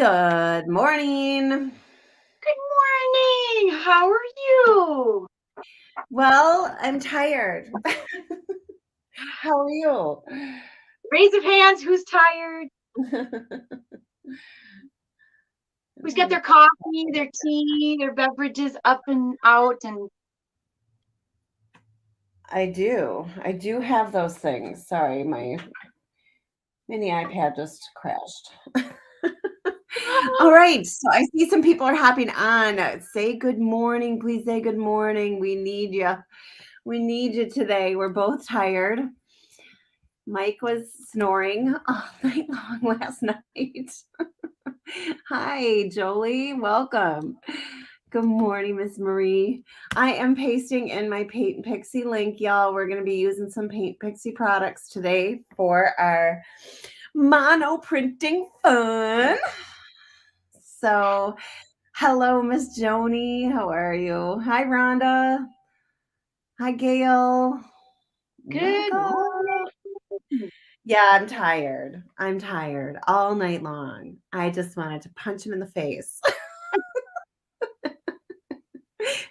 Good morning. Good morning. How are you? Well, I'm tired. How are you? Raise of hands. Who's tired? Who's got their coffee, their tea, their beverages up and out? And I do. I do have those things. Sorry, my mini iPad just crashed. All right. So I see some people are hopping on. Say good morning. Please say good morning. We need you. We need you today. We're both tired. Mike was snoring all night long last night. Hi, Jolie. Welcome. Good morning, Miss Marie. I am pasting in my Paint Pixie link, y'all. We're going to be using some Paint Pixie products today for our mono printing fun. So, hello, Miss Joni. How are you? Hi, Rhonda. Hi, Gail. good Welcome. morning. Yeah, I'm tired. I'm tired all night long. I just wanted to punch him in the face.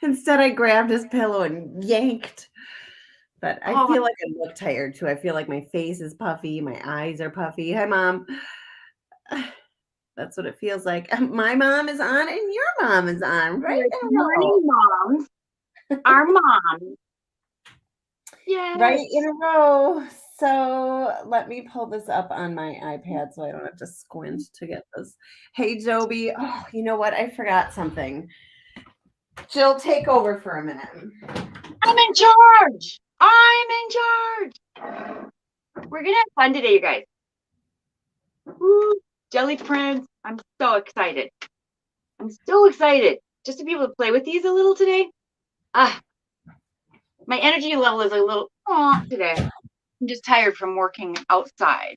Instead, I grabbed his pillow and yanked. But I Oh, feel like I look tired too. I feel like my face is puffy, my eyes are puffy. Hi, Mom. That's what it feels like. My mom is on and your mom is on right good in a row. morning, moms. Our mom. Yes. Right in a row. So let me pull this up on my iPad so I don't have to squint to get this. Hey, Joby. Oh, you know what? I forgot something. Jill, take over for a minute. I'm in charge. I'm in charge. We're gonna have fun today, you guys. Woo, jelly prints. I'm so excited. I'm so excited just to be able to play with these a little today. My energy level is a little today. I'm just tired from working outside.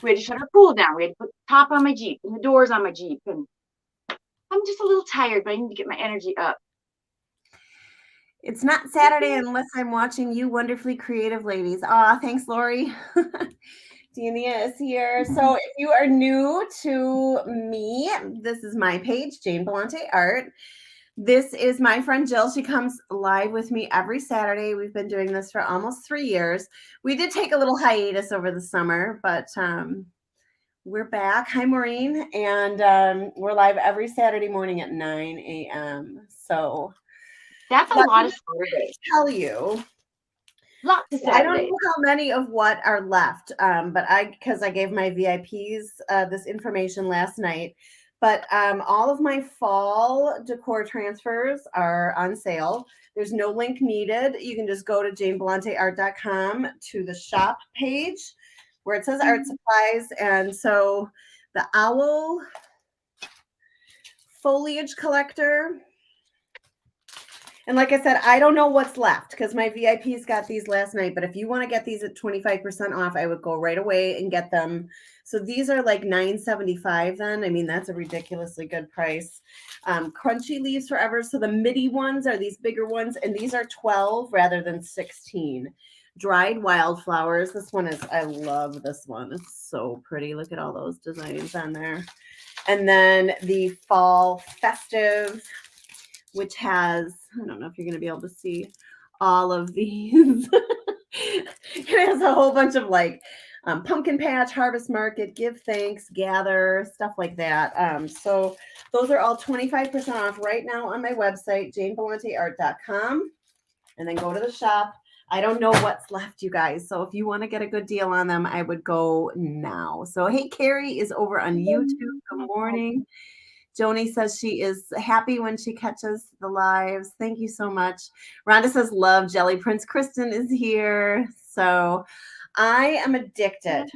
We had to shut our pool down. We had to put the top on my Jeep and the doors on my Jeep. And I'm just a little tired, but I need to get my energy up. It's not Saturday unless I'm watching you wonderfully creative ladies. Aw, thanks, Lori. Dania is here. So if you are new to me, this is my page, Jane Belante Art. This is my friend Jill. She comes live with me every Saturday. We've been doing this for almost 3 years. We did take a little hiatus over the summer, but we're back. Hi, Maureen. And we're live every Saturday morning at 9 a.m. So that's a lot of Saturdays. Tell you. Lots of Saturdays. I don't know how many of what are left, but because I gave my VIPs this information last night. But all of my fall decor transfers are on sale. There's no link needed. You can just go to janebelanteart.com to the shop page where it says art supplies. And so the owl foliage collector. And like I said, I don't know what's left because my VIPs got these last night. But if you want to get these at 25% off, I would go right away and get them. So these are like $9.75 then. I mean, that's a ridiculously good price. Crunchy Leaves Forever. So the midi ones are these bigger ones. And these are 12 rather than 16. Dried Wildflowers. This one is, I love this one. It's so pretty. Look at all those designs on there. And then the Fall Festive, which has, I don't know if you're going to be able to see all of these. It has a whole bunch of like pumpkin patch, harvest market, give thanks, gather, stuff like that. So those are all 25% off right now on my website, janebelanteart.com. And then go to the shop. I don't know what's left, you guys. So if you want to get a good deal on them, I would go now. So, hey, Carrie is over on YouTube. Good morning. Joni says she is happy when she catches the lives. Thank you so much. Rhonda says, love jelly prints. Kristen is here. So I am addicted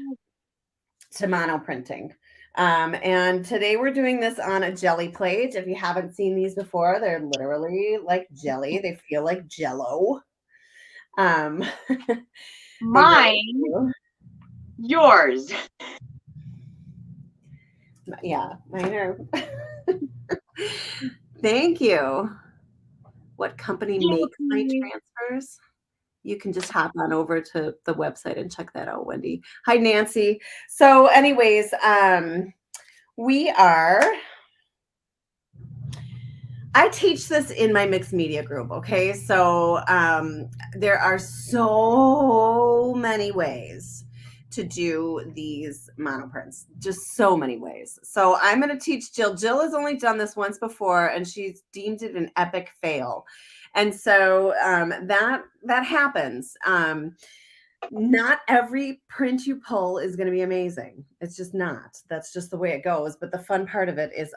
to mono printing. And today we're doing this on a jelly plate. If you haven't seen these before, they're literally like jelly. They feel like Jello. Mine, yours. Yeah, mine are. Thank you. What company makes my transfers? You can just hop on over to the website and check that out, Wendy. Hi, Nancy. So anyways, we are, I teach this in my mixed media group, okay? So there are so many ways to do these monoprints, just so many ways. So I'm going to teach Jill. Jill has only done this once before, and she's deemed it an epic fail. And so that happens. Not every print you pull is going to be amazing. It's just not. That's just the way it goes. But the fun part of it is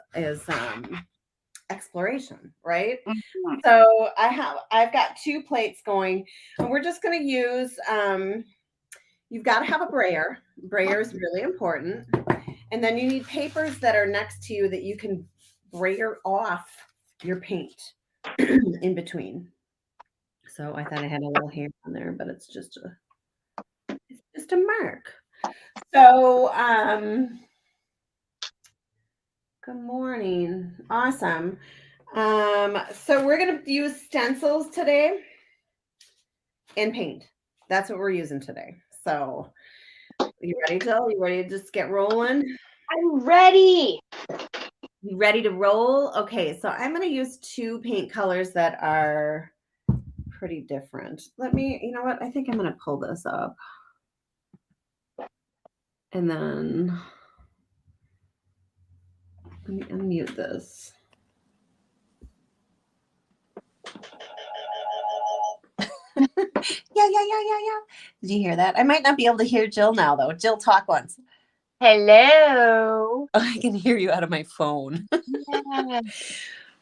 exploration, right? Mhm. So I've got 2 plates going, and we're just going to use. You've got to have a brayer. Brayer is really important, and then you need papers that are next to you that you can brayer off your paint in between. So I thought I had a little hair on there, but it's just a mark. So good morning. Awesome. So we're gonna use stencils today and paint. That's what we're using today. So you ready, Jill? You ready to just get rolling? I'm ready. You ready to roll? Okay, so I'm gonna use 2 paint colors that are pretty different. You know what? I think I'm gonna pull this up. And then let me unmute this. Yeah. Did you hear that? I might not be able to hear Jill now, though. Jill, talk once. Hello. I can hear you out of my phone. Yeah.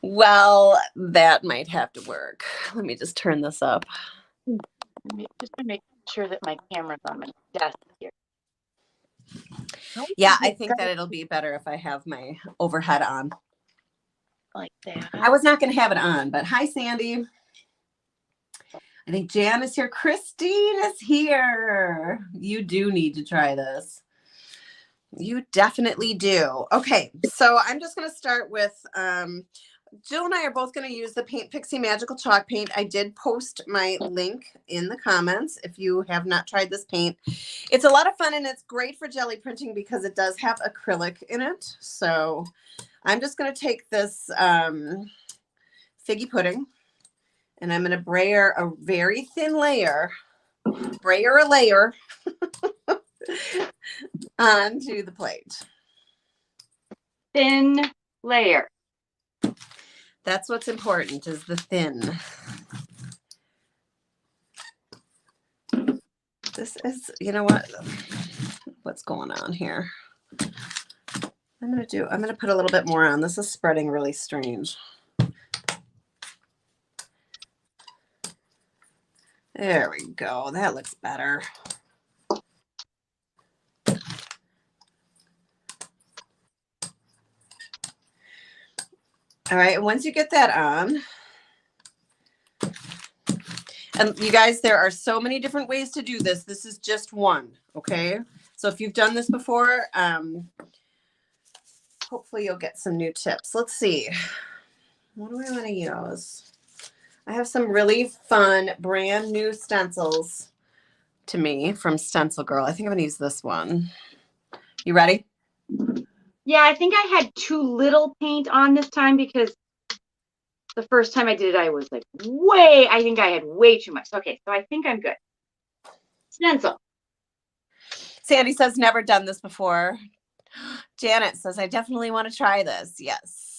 Well, that might have to work. Let me just turn this up. Just to make sure that my camera's on my desk here. Yeah, I think that it'll be better if I have my overhead on. Like that. I was not going to have it on, but hi, Sandy. I think Jan is here. Christine is here. You do need to try this. You definitely do. Okay, so I'm just going to start with Jill and I are both going to use the Pixie Magical Chalk Paint. I did post my link in the comments if you have not tried this paint. It's a lot of fun, and it's great for jelly printing because it does have acrylic in it. So I'm just going to take this figgy pudding, and I'm going to brayer a very thin layer, brayer a layer onto the plate. Thin layer. That's what's important, is the thin. This is, you know what? What's going on here? I'm going to put a little bit more on. This is spreading really strange. There we go. That looks better. All right, once you get that on, and you guys, there are so many different ways to do this. This is just one, okay? So if you've done this before, hopefully you'll get some new tips. Let's see. What do I want to use? I have some really fun brand new stencils to me from Stencil Girl. I think I'm going to use this one. You ready? Yeah, I think I had too little paint on this time because the first time I did it, I was like I think I had way too much. Okay, so I think I'm good. Stencil. Sandy says, never done this before. Janet says, I definitely want to try this. Yes.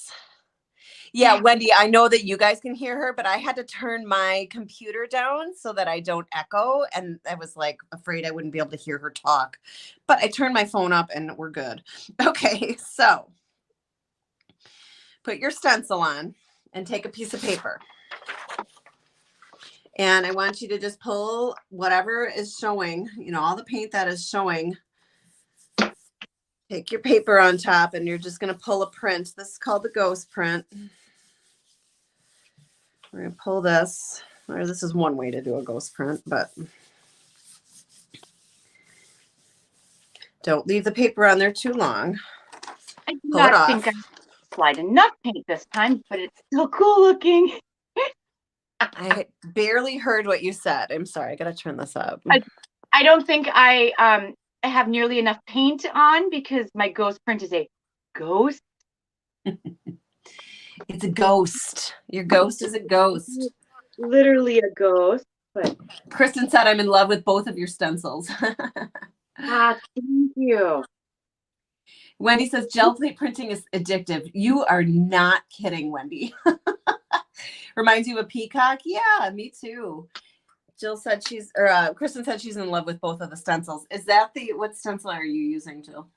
Yeah, Wendy, I know that you guys can hear her, but I had to turn my computer down so that I don't echo. And I was like afraid I wouldn't be able to hear her talk. But I turned my phone up and we're good. Okay, so put your stencil on and take a piece of paper. And I want you to just pull whatever is showing, all the paint that is showing. Take your paper on top and you're just going to pull a print. This is called the ghost print. We're going to pull this, or this is one way to do a ghost print, but don't leave the paper on there too long. I do not think I applied enough paint this time, but it's still cool looking. I barely heard what you said. I'm sorry. I got to turn this up. I don't think I have nearly enough paint on because my ghost print is a ghost? It's a ghost. Your ghost is a ghost. Literally a ghost. But Kristen said I'm in love with both of your stencils. thank you. Wendy says gel plate printing is addictive. You are not kidding, Wendy. Reminds you of a peacock? Yeah, me too. Jill said Kristen said she's in love with both of the stencils. Is that what stencil are you using, Jill?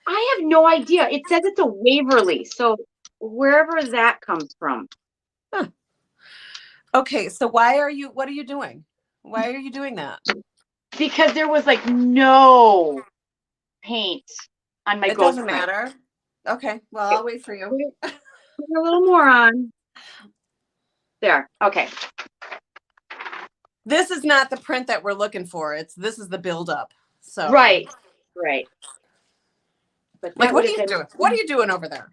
I have no idea. It says it's a Waverly, so wherever that comes from. Huh. Okay, so what are you doing? Why are you doing that? Because there was like no paint on my It ghost doesn't print. matter. Okay, well, I'll wait for you. Put a little more on. There. Okay. This is not the print that we're looking for. This is the buildup. So Right. But like, what are you doing? What are you doing over there?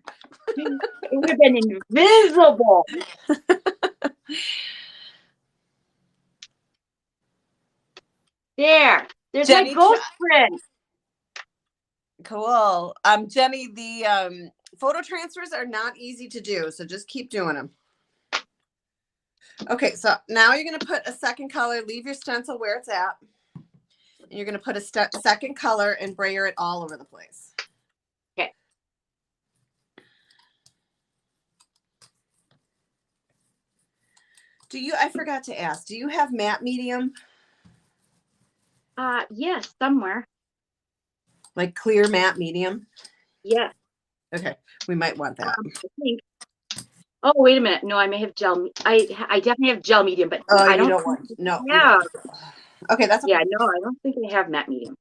It would have been invisible. There's Jenny, my ghost print. Cool. Jenny, the photo transfers are not easy to do, so just keep doing them. Okay, so now you're going to put a second color, leave your stencil where it's at. And you're going to put a second color and brayer it all over the place. Okay. I forgot to ask, do you have matte medium? Yes, somewhere. Like clear matte medium? Yes. Okay, we might want that. I think. Oh, wait a minute. No, I may have gel. I definitely have gel medium, but I don't want. No. Yeah. Okay, that's okay. Yeah. No, I don't think I have matte medium.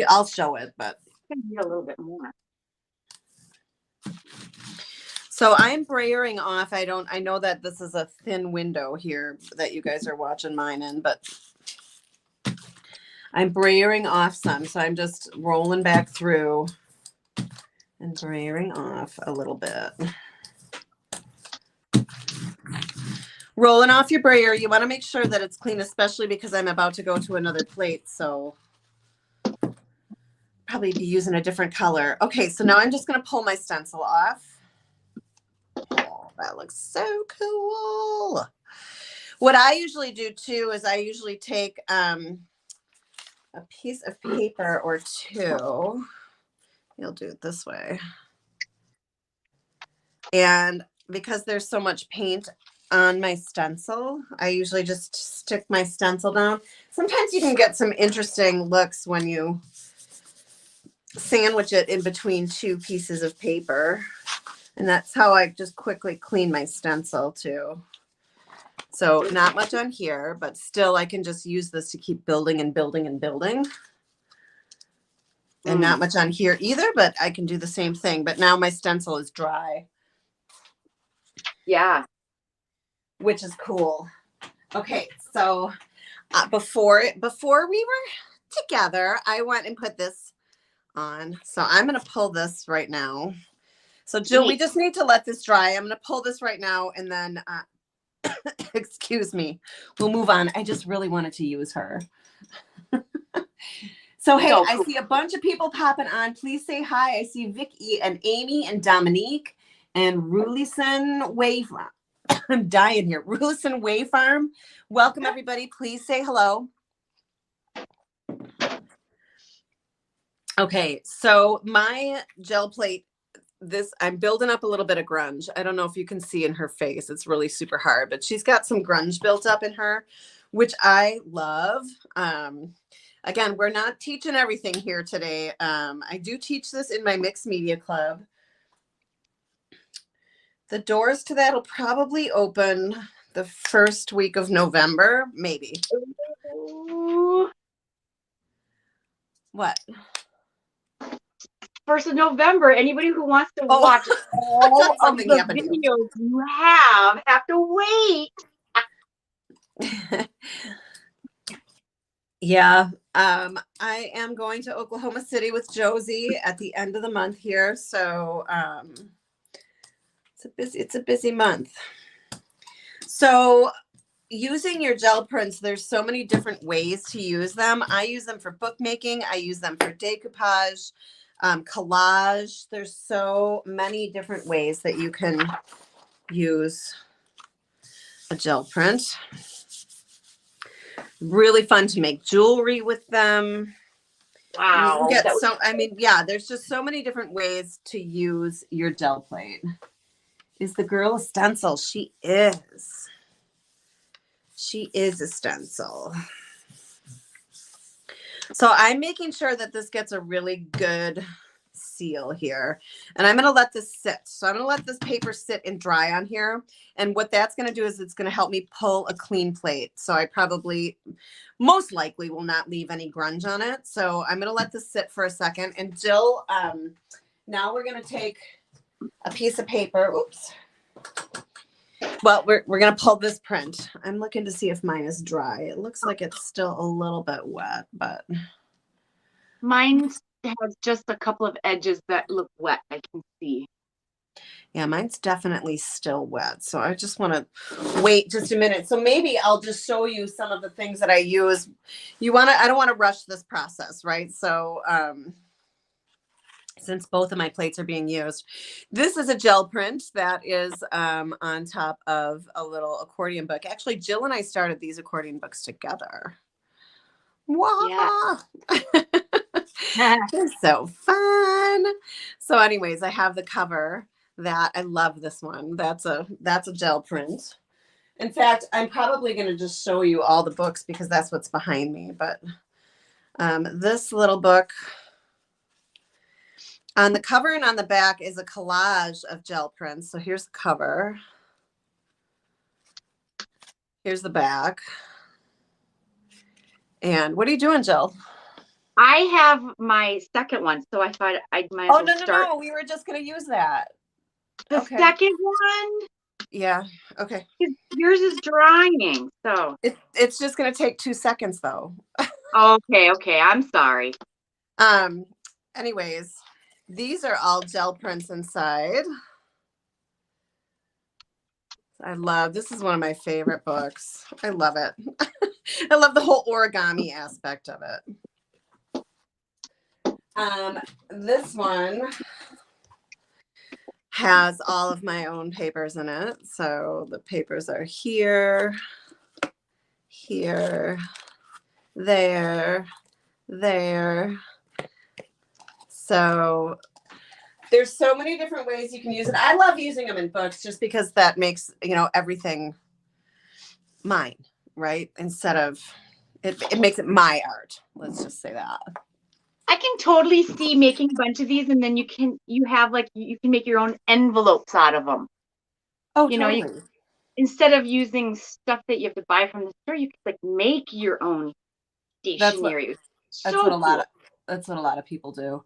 I'll show it, but I need a little bit more. so I'm brayering off. I know that this is a thin window here that you guys are watching mine in, but I'm brayering off some. So I'm just rolling back through and brayering off a little bit. Rolling off your brayer. You want to make sure that it's clean, especially because I'm about to go to another plate. So probably be using a different color. Okay, so now I'm just going to pull my stencil off. Oh, that looks so cool. What I usually do too is I usually take a piece of paper or two. You'll do it this way. And because there's so much paint on my stencil, I usually just stick my stencil down. Sometimes you can get some interesting looks when you sandwich it in between two pieces of paper. And that's how I just quickly clean my stencil too. So not much on here, but still I can just use this to keep building and building and building. And not much on here either, but I can do the same thing. But now my stencil is dry. Yeah. Which is cool. Okay, so before we were together, I went and put this on. So I'm going to pull this right now. So Jill, we just need to let this dry. I'm going to pull this right now and then, excuse me, we'll move on. I just really wanted to use her. So, hey, I see a bunch of people popping on. Please say hi. I see Vicky and Amy and Dominique and Rulison Wave. I'm dying here. Rulison Wave Farm. Welcome, everybody. Please say hello. Okay, so my gel plate, I'm building up a little bit of grunge. I don't know if you can see in her face. It's really super hard, but she's got some grunge built up in her, which I love. Again, we're not teaching everything here today. I do teach this in my mixed media club. The doors to that will probably open the first week of November, maybe. What? 1st of November. Anybody who wants to watch all of the videos you have to wait. Yeah. I am going to Oklahoma City with Josie at the end of the month here. So it's a busy month. So using your gel prints, there's so many different ways to use them. I use them for bookmaking. I use them for decoupage. collage. There's so many different ways that you can use a gel print. Really fun to make jewelry with them. Wow. You get so, I mean, yeah, there's just so many different ways to use your gel plate. Is the girl a stencil? She is. She is a stencil. So I'm making sure that this gets a really good seal here. And I'm going to let this sit. So I'm going to let this paper sit and dry on here. And what that's going to do is it's going to help me pull a clean plate. So I probably, most likely, will not leave any grunge on it. So I'm going to let this sit for a second. And Jill, now we're going to take a piece of paper. Oops. Well, we're going to pull this print. I'm looking to see if mine is dry. It looks like it's still a little bit wet, but mine has just a couple of edges that look wet. I can see. Yeah, mine's definitely still wet. So I just want to wait just a minute. So maybe I'll just show you some of the things that I use. I don't want to rush this process, right? So, since both of my plates are being used, this is a gel print that is on top of a little accordion book. Actually, Jill and I started these accordion books together. Wow. Yeah. They're so fun. So anyways, I have the cover that I love this one. That's a gel print. In fact, I'm probably going to just show you all the books because that's what's behind me. But this little book, on the cover and on the back is a collage of gel prints. So here's the cover. Here's the back. And what are you doing, Jill? I have my second one, so I thought I might as well start. No. We were just going to use that. The second one? Yeah. Okay. Yours is drying, so. It's just going to take 2 seconds, though. Okay. I'm sorry. Anyways, these are all gel prints inside. This is one of my favorite books. I love it. I love the whole origami aspect of it. This one has all of my own papers in it. So the papers are here, there. So there's so many different ways you can use it. I love using them in books just because that makes, everything mine, right? Instead of, it makes it my art. Let's just say that. I can totally see making a bunch of these, and then you can make your own envelopes out of them. Oh, totally. Instead of using stuff that you have to buy from the store, you could make your own stationery. That's what a lot of people do.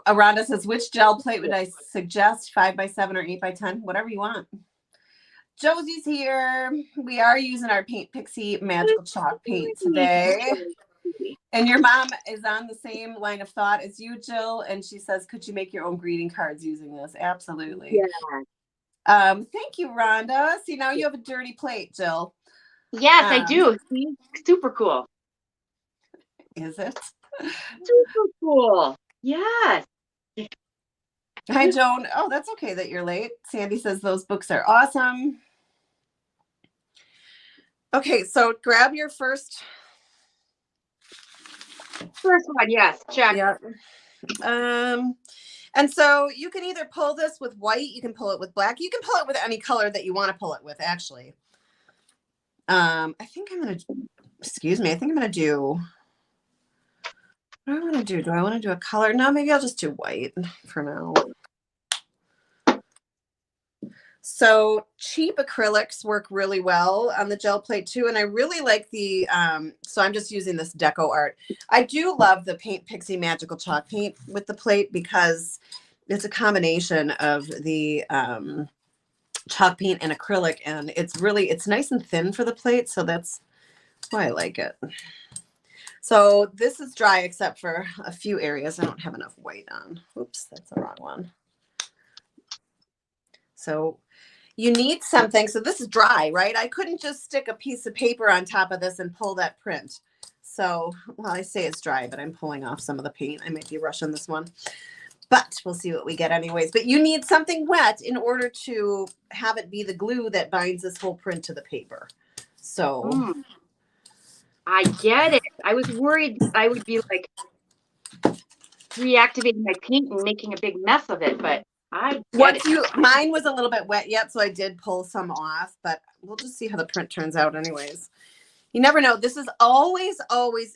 Rhonda says, which gel plate would I suggest? 5x7 or 8x10, whatever you want. Josie's here. We are using our Pixie magical chalk paint today. And your mom is on the same line of thought as you, Jill. And she says, could you make your own greeting cards using this? Absolutely. Yeah. Thank you, Rhonda. See, now you have a dirty plate, Jill. Yes, I do. See? Super cool. Is it? Super cool. Yes. Hi, Joan. Oh, that's okay that you're late. Sandy says those books are awesome. Okay, so grab your first one. Yes, check. Yeah. And so you can either pull this with white, you can pull it with black, you can pull it with any color that you want to pull it with, actually. I think I'm going to do, what do I want to do? Do I want to do a color? No, maybe I'll just do white for now. So cheap acrylics work really well on the gel plate too. And I really like the, so I'm just using this Deco Art. I do love the Pixie Magical Chalk Paint with the plate because it's a combination of the chalk paint and acrylic. And it's nice and thin for the plate. So that's why I like it. So this is dry except for a few areas. I don't have enough white on. Oops, that's the wrong one. So you need something. So this is dry, right? I couldn't just stick a piece of paper on top of this and pull that print. So, well, I say it's dry, but I'm pulling off some of the paint. I might be rushing this one. but we'll see what we get anyways. But you need something wet in order to have it be the glue that binds this whole print to the paper. So I get it. I was worried I would be like reactivating my paint and making a big mess of it, but I get it. Mine was a little bit wet yet, so I did pull some off, but we'll just see how the print turns out anyways. You never know. This is always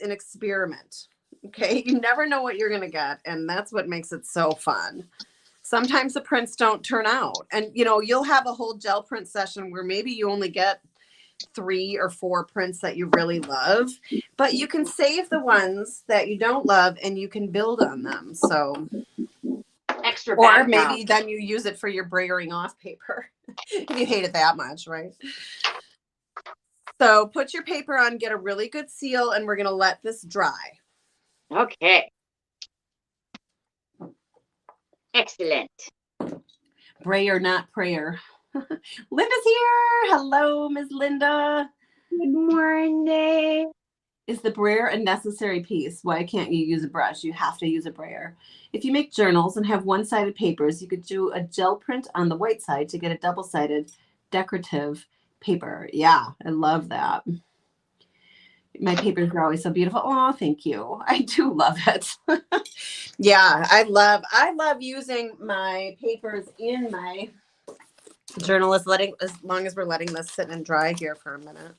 an experiment. Okay, you never know what you're gonna get, and that's what makes it so fun. Sometimes the prints don't turn out, and you know, you'll have a whole gel print session where maybe you only get 3 or 4 prints that you really love, but you can save the ones that you don't love and you can build on them. So Extra or background. maybe then you use it for your brayering off paper if you hate it that much, right? So put your paper on, get a really good seal, and we're going to let this dry. Okay. Excellent. Brayer, not prayer. Linda's here. Hello, Ms. Linda. Good morning. Is the brayer a necessary piece? Why can't you use a brush? You have to use a brayer. If you make journals and have one-sided papers, you could do a gel print on the white side to get a double-sided decorative paper. Yeah, I love that. My papers are always so beautiful. Oh, thank you. I do love it. Yeah, I love using my papers in my journal as long as we're letting this sit and dry here for a minute.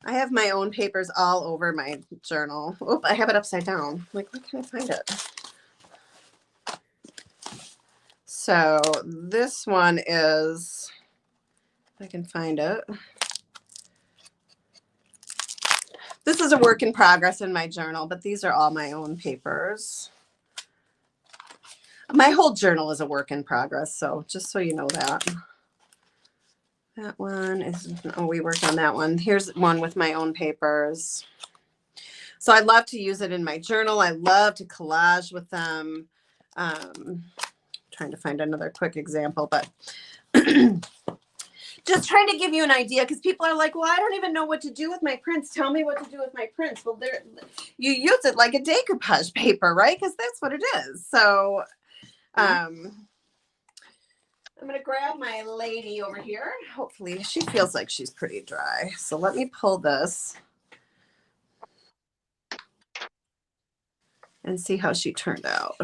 I have my own papers all over my journal. Oh, I have it upside down. Like, where can I find it? So this one is, if I can find it. This is a work in progress in my journal, but these are all my own papers. My whole journal is a work in progress, so just so you know that. That one is, oh, we worked on that one. Here's one with my own papers. So I love to use it in my journal. I love to collage with them. Trying to find another quick example, but just trying to give you an idea, because people are like, well, I don't even know what to do with my prints. Tell me what to do with my prints. Well, you use it like a decoupage paper, right? Because that's what it is. So I'm going to grab my lady over here. Hopefully she feels like she's pretty dry. So let me pull this and see how she turned out.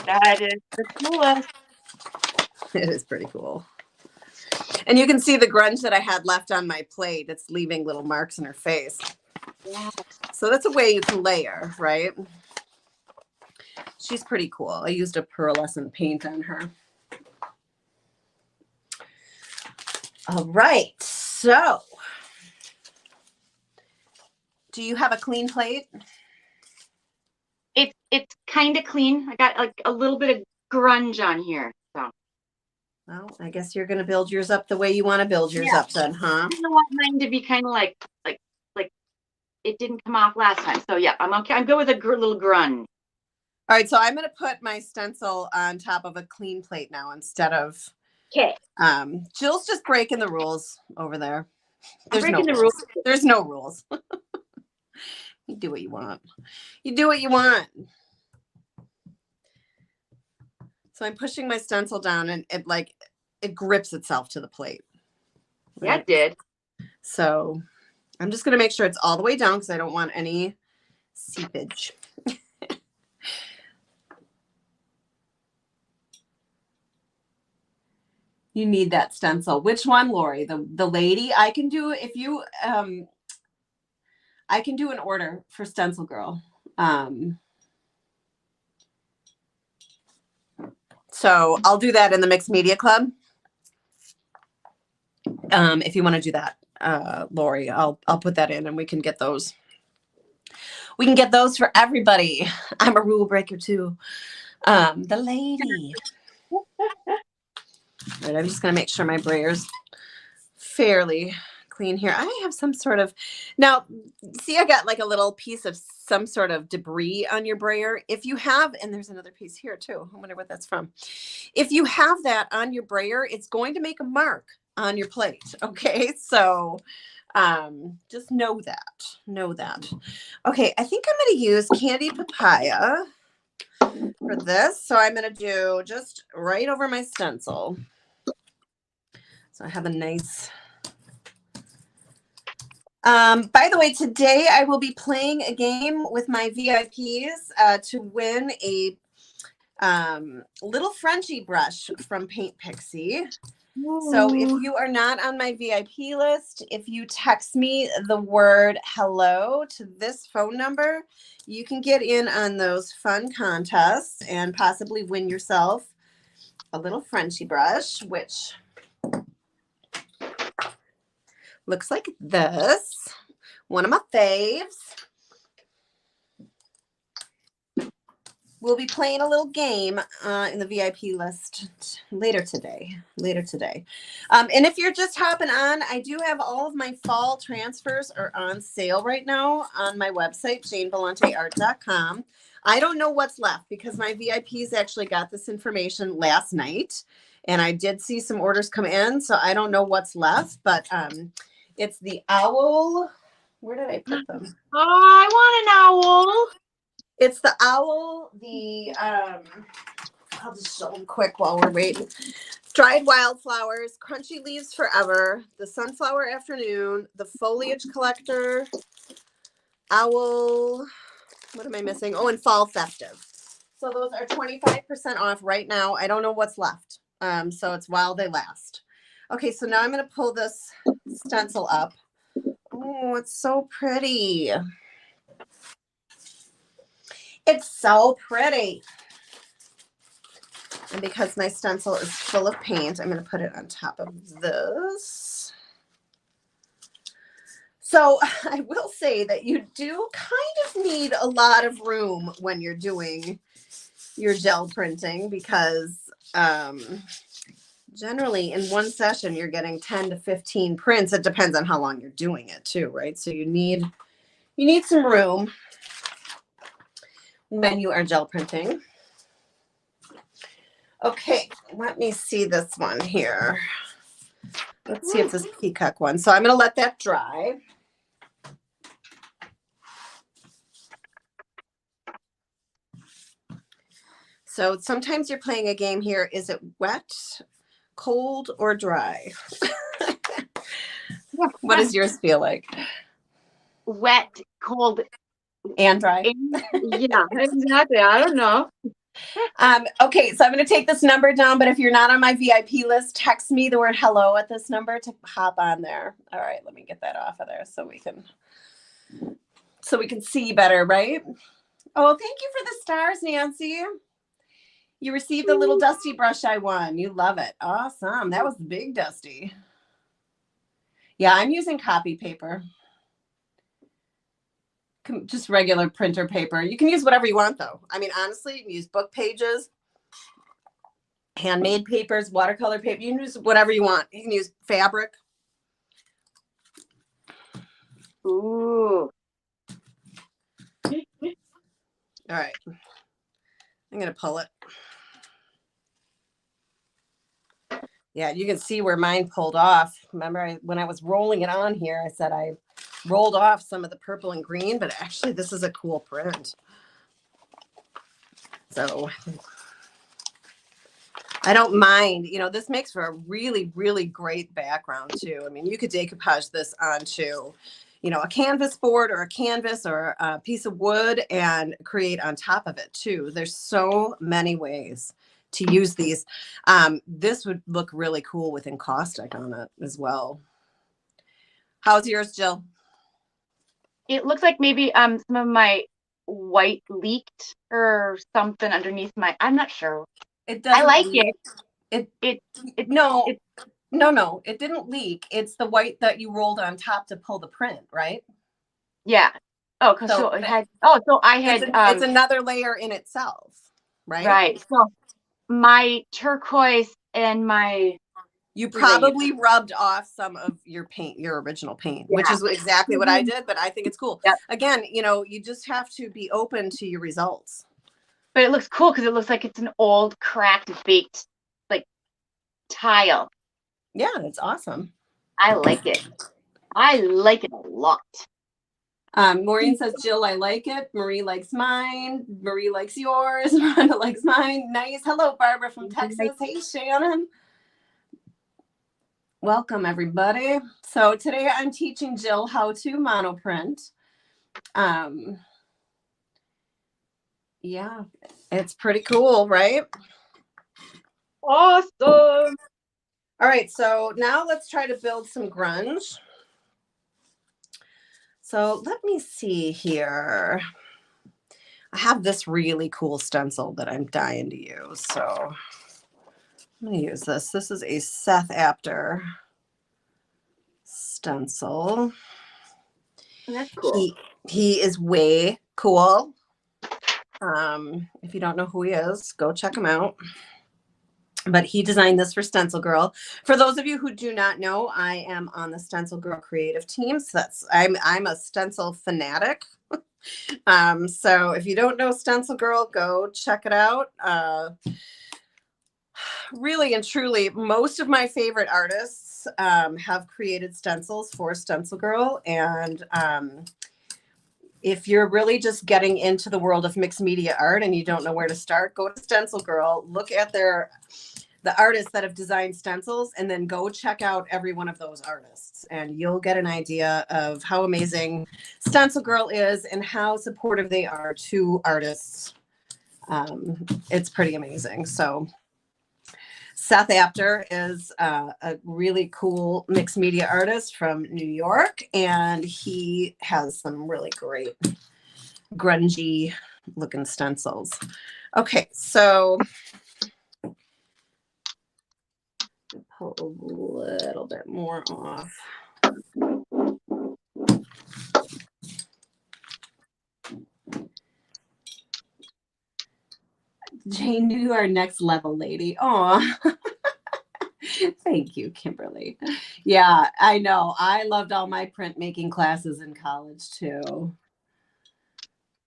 That is the coolest. It is pretty cool. And you can see the grunge that I had left on my plate. It's leaving little marks in her face. Yeah. So that's a way you can layer, right? She's pretty cool. I used a pearlescent paint on her. All right. So do you have a clean plate? It's kind of clean. I got like a little bit of grunge on here. So. Well, I guess you're going to build yours up the way you want to build yours up then, huh? I don't want mine to be kind of like it didn't come off last time. So yeah, I'm okay. I'm good with a little grunge. All right, so I'm going to put my stencil on top of a clean plate now instead of. Okay. Jill's just breaking the rules over there. I'm breaking the rules. There's no rules. You do what you want. You do what you want. So I'm pushing my stencil down, and it grips itself to the plate. Right? Yeah, it did. So I'm just going to make sure it's all the way down because I don't want any seepage. You need that stencil. Which one, Lori? The lady? I can do, if you I can do an order for Stencil Girl. So I'll do that in the Mixed Media Club. If you want to do that, Lori, I'll put that in and we can get those. We can get those for everybody. I'm a rule breaker too. The lady. All right, I'm just going to make sure my brayer's fairly clean here. I have some sort of, now see, I got like a little piece of some sort of debris on your brayer. If you have, and there's another piece here too. I wonder what that's from. If you have that on your brayer, it's going to make a mark on your plate. Okay. So Just know that. Know that. Okay, I think I'm going to use candied papaya for this. So I'm going to do just right over my stencil. So I have a nice... by the way, today I will be playing a game with my VIPs to win a little Frenchie brush from Paint Pixie. So if you are not on my VIP list, if you text me the word hello to this phone number, you can get in on those fun contests and possibly win yourself a little Frenchie brush, which looks like this. One of my faves. We'll be playing a little game in the VIP list later today. And if you're just hopping on, I do have all of my fall transfers are on sale right now on my website, janebelanteart.com. I don't know what's left because my VIPs actually got this information last night. And I did see some orders come in, so I don't know what's left. But it's the owl. Where did I put them? Oh, I want an owl. It's the owl, I'll just show them quick while we're waiting. Dried Wildflowers, Crunchy Leaves Forever, the Sunflower Afternoon, the Foliage Collector, Owl, what am I missing? Oh, and Fall Festive. So those are 25% off right now. I don't know what's left. So it's while they last. Okay, so now I'm going to pull this stencil up. Oh, it's so pretty. It's so pretty. And because my stencil is full of paint, I'm going to put it on top of this. So I will say that you do kind of need a lot of room when you're doing your gel printing because generally in one session you're getting 10 to 15 prints. It depends on how long you're doing it too, right? So you need some room when you are gel printing. Okay, let me see this one here. Let's see if this peacock one. So I'm going to let that dry. So sometimes you're playing a game here. Is it wet, cold, or dry? What does yours feel like? Wet, cold, and dry. Yeah, exactly. I don't know. Okay, so I'm going to take this number down, but if you're not on my VIP list, text me the word hello at this number to hop on there. All right, let me get that off of there so we can see better, right? Oh, thank you for the stars, Nancy. You received the little dusty brush I won. You love it. Awesome. That was big dusty. Yeah, I'm using copy paper. Just regular printer paper. You can use whatever you want, though. I mean, honestly, you can use book pages, handmade papers, watercolor paper. You can use whatever you want. You can use fabric. Ooh. All right. I'm going to pull it. Yeah, you can see where mine pulled off. Remember, when I was rolling it on here, I said I rolled off some of the purple and green, but actually this is a cool print. So I don't mind, you know, this makes for a really, really great background too. I mean, you could decoupage this onto, you know, a canvas board or a canvas or a piece of wood and create on top of it too. There's so many ways to use these. This would look really cool with encaustic on it as well. How's yours, Jill? It looks like maybe some of my white leaked or something underneath my. I'm not sure. It doesn't. I like leak. No, it didn't leak. It's the white that you rolled on top to pull the print, right? Yeah. Oh, because so it had. Oh, so I had. It's another layer in itself, right? Right. So my turquoise and my. You probably rubbed off some of your paint, your original paint, which is exactly what I did, but I think it's cool. Yep. Again, you know, you just have to be open to your results. But it looks cool because it looks like it's an old, cracked, baked, like, tile. Yeah, it's awesome. I like it. I like it a lot. Maureen says, Jill, I like it. Marie likes mine. Marie likes yours. Rhonda likes mine. Nice. Hello, Barbara from Texas. Hey, Shannon. Welcome, everybody. So today I'm teaching Jill how to monoprint. Yeah, it's pretty cool, right? Awesome. All right, so now let's try to build some grunge. So let me see here. I have this really cool stencil that I'm dying to use. So I'm going to use this. This is a Seth Apter stencil. That's cool. He is way cool. If you don't know who he is, go check him out. But he designed this for Stencil Girl. For those of you who do not know, I am on the Stencil Girl creative team. So I'm a stencil fanatic. So if you don't know Stencil Girl, go check it out. Really and truly, most of my favorite artists have created stencils for Stencil Girl. And if you're really just getting into the world of mixed media art and you don't know where to start, go to Stencil Girl, look at the artists that have designed stencils, and then go check out every one of those artists. And you'll get an idea of how amazing Stencil Girl is and how supportive they are to artists. It's pretty amazing. So Seth Apter is a really cool mixed media artist from New York, and he has some really great grungy looking stencils. Okay, so pull a little bit more off. Jane, you are next level, lady. Oh, thank you, Kimberly. Yeah, I know. I loved all my printmaking classes in college too.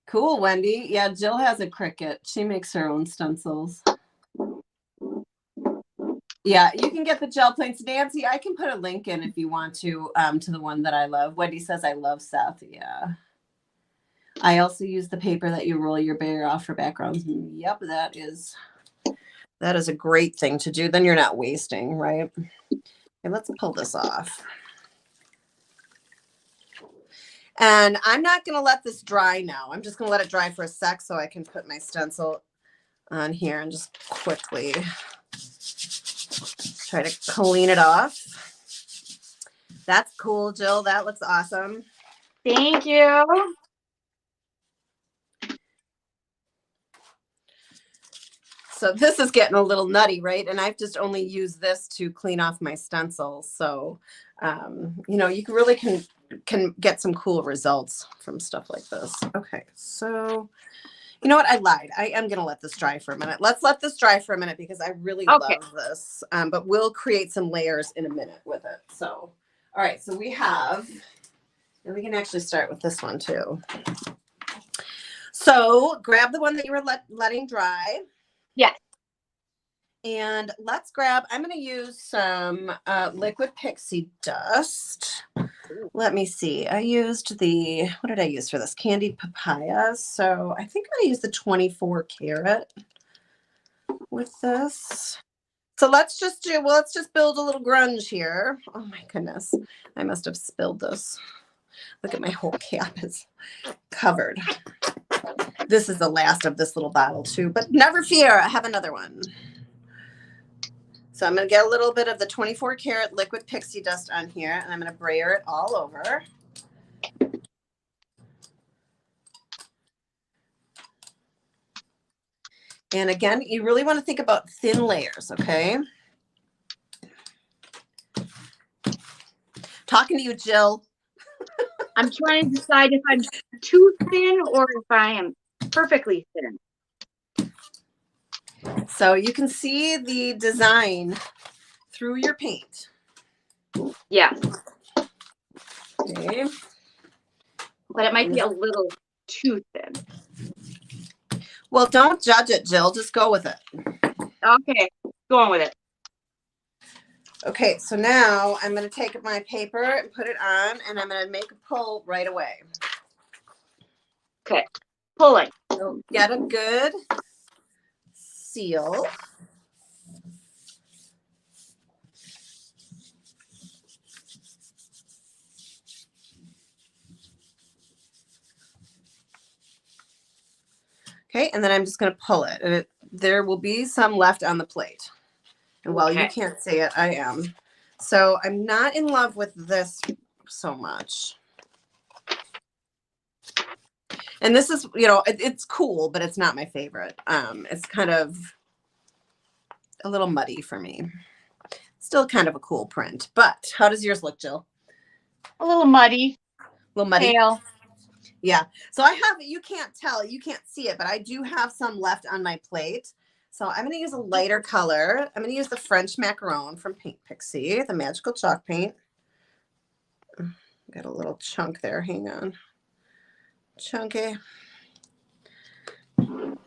Cool, Wendy. Yeah, Jill has a Cricut. She makes her own stencils. Yeah, you can get the gel plates. Nancy, I can put a link in if you want to the one that I love. Wendy says I love Seth. Yeah. I also use the paper that you roll your bear off for backgrounds. Yep, that is a great thing to do. Then you're not wasting, right? Okay, let's pull this off. And I'm not going to let this dry now. I'm just going to let it dry for a sec so I can put my stencil on here and just quickly try to clean it off. That's cool, Jill. That looks awesome. Thank you. So this is getting a little nutty, right? And I've just only used this to clean off my stencils. So, you know, you really can get some cool results from stuff like this. Okay, so you know what? I lied. I am going to let this dry for a minute. Let's let this dry for a minute because I really love this. But we'll create some layers in a minute with it. So, all right. So we have, and we can actually start with this one too. So grab the one that you were letting dry. Yes. And let's grab, I'm going to use some liquid pixie dust. Let me see. I used what did I use for this? Candied papaya. So I think I'm going to use the 24 karat with this. So let's just build a little grunge here. Oh my goodness. I must have spilled this. Look at my whole cap is covered. This is the last of this little bottle too, but never fear, I have another one. So I'm going to get a little bit of the 24 karat liquid pixie dust on here, and I'm going to brayer it all over. And again, you really want to think about thin layers, okay? Talking to you, Jill. I'm trying to decide if I'm too thin or if I am perfectly thin. So you can see the design through your paint. Yeah. Okay. But it might be a little too thin. Well, don't judge it, Jill. Just go with it. Okay. Going with it. Okay, so now I'm going to take my paper and put it on, and I'm going to make a pull right away. Okay, pulling. So get a good seal. Okay, and then I'm just going to pull it. And there will be some left on the plate. And while you can't see it, I am. So I'm not in love with this so much. And this is, you know, it's cool, but it's not my favorite. It's kind of a little muddy for me. Still kind of a cool print. But how does yours look, Jill? A little muddy. A little muddy? Pale. Yeah. So I have, you can't tell, you can't see it, but I do have some left on my plate. So I'm going to use a lighter color. I'm going to use the French Macaron from Paint Pixie, the magical chalk paint. Got a little chunk there. Hang on. Chunky. I'm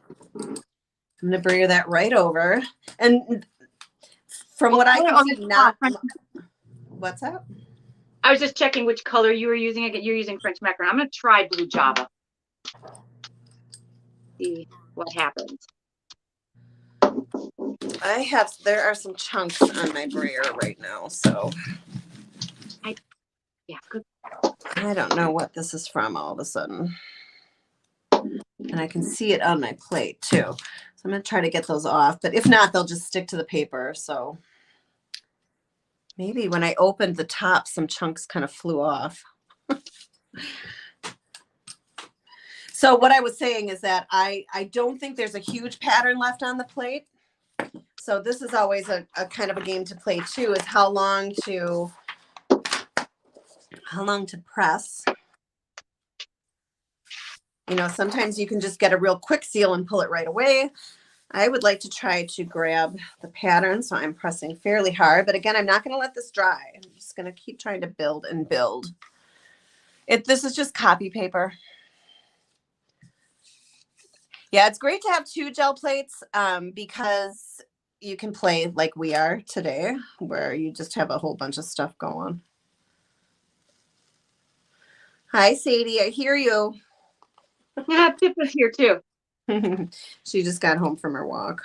going to bring that right over. And from what I can see, not... What's that? I was just checking which color you were using. You're using French Macaron. I'm going to try Blue Java. See what happens. There are some chunks on my brayer right now, so. Yeah, good. I don't know what this is from all of a sudden. And I can see it on my plate too. So I'm going to try to get those off, but if not, they'll just stick to the paper. So maybe when I opened the top, some chunks kind of flew off. So what I was saying is that I don't think there's a huge pattern left on the plate. So this is always a kind of a game to play too, is how long to press. You know, sometimes you can just get a real quick seal and pull it right away. I would like to try to grab the pattern, so I'm pressing fairly hard. But again, I'm not going to let this dry. I'm just going to keep trying to build and build. This is just copy paper. Yeah, it's great to have 2 gel plates because you can play like we are today, where you just have a whole bunch of stuff going. Hi, Sadie. I hear you. Yeah, Pip is here too. She just got home from her walk.